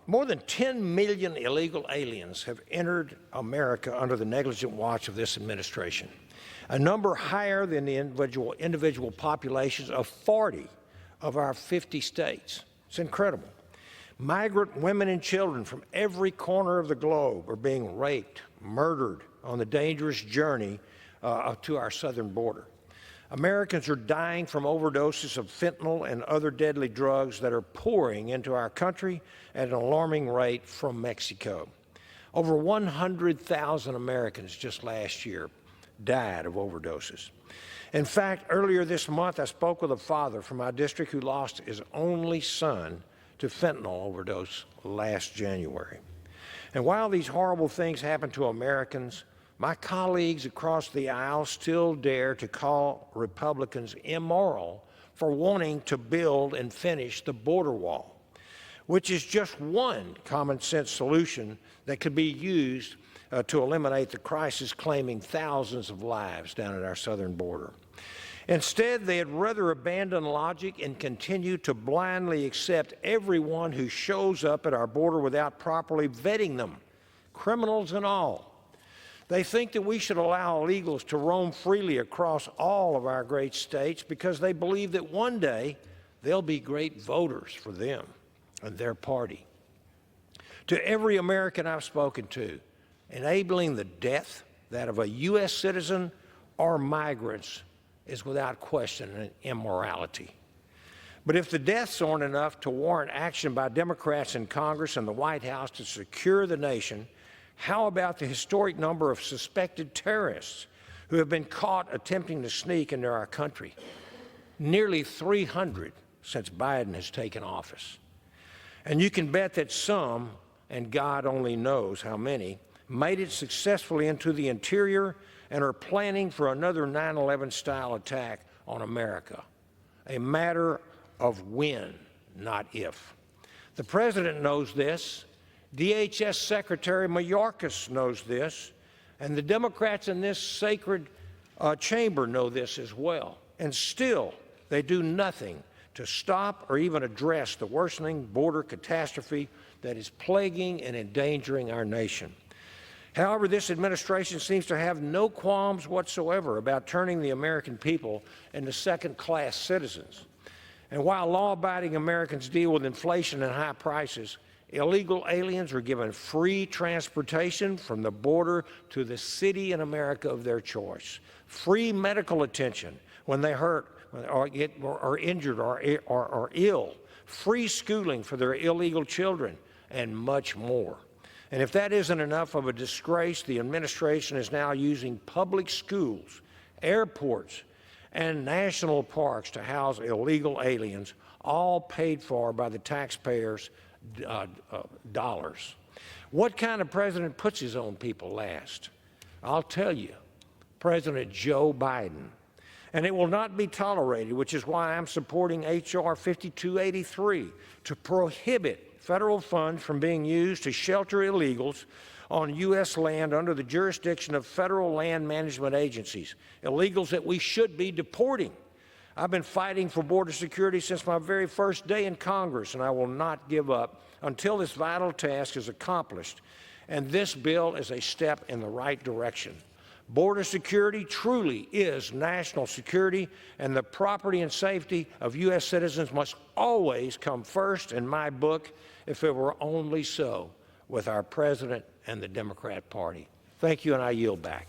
More than 10 million illegal aliens have entered America under the negligent watch of this administration, a number higher than the individual populations of 40 of our 50 states. It's incredible. Migrant women and children from every corner of the globe are being raped, murdered on the dangerous journey to our southern border. Americans are dying from overdoses of fentanyl and other deadly drugs that are pouring into our country at an alarming rate from Mexico. Over 100,000 Americans just last year died of overdoses. In fact, earlier this month, I spoke with a father from my district who lost his only son to fentanyl overdose last January. And while these horrible things happen to Americans, my colleagues across the aisle still dare to call Republicans immoral for wanting to build and finish the border wall, which is just one common sense solution that could be used to eliminate the crisis claiming thousands of lives down at our southern border. Instead, they'd rather abandon logic and continue to blindly accept everyone who shows up at our border without properly vetting them, criminals and all. They think that we should allow illegals to roam freely across all of our great states because they believe that one day they'll be great voters for them and their party. To every American I've spoken to, enabling the death, that of a U.S. citizen or migrants, is without question an immorality. But if the deaths aren't enough to warrant action by Democrats in Congress and the White House to secure the nation, how about the historic number of suspected terrorists who have been caught attempting to sneak into our country? Nearly 300 since Biden has taken office. And you can bet that some, and God only knows how many, made it successfully into the interior and are planning for another 9/11 style attack on America. A matter of when, not if. The president knows this. DHS Secretary Mayorkas knows this, and the Democrats in this sacred chamber know this as well. And still, they do nothing to stop or even address the worsening border catastrophe that is plaguing and endangering our nation. However, this administration seems to have no qualms whatsoever about turning the American people into second-class citizens. And while law-abiding Americans deal with inflation and high prices, illegal aliens are given free transportation from the border to the city in America of their choice, free medical attention when they hurt or injured or ill, free schooling for their illegal children, and much more. And if that isn't enough of a disgrace, the administration is now using public schools, airports, and national parks to house illegal aliens, all paid for by the taxpayers' dollars. What kind of president puts his own people last? I'll tell you, President Joe Biden. And it will not be tolerated, which is why I'm supporting H.R. 5283 to prohibit federal funds from being used to shelter illegals on U.S. land under the jurisdiction of federal land management agencies, illegals that we should be deporting. I've been fighting for border security since my very first day in Congress, and I will not give up until this vital task is accomplished. And this bill is a step in the right direction. Border security truly is national security, and the property and safety of U.S. citizens must always come first in my book, if it were only so with our president and the Democrat Party. Thank you, and I yield back.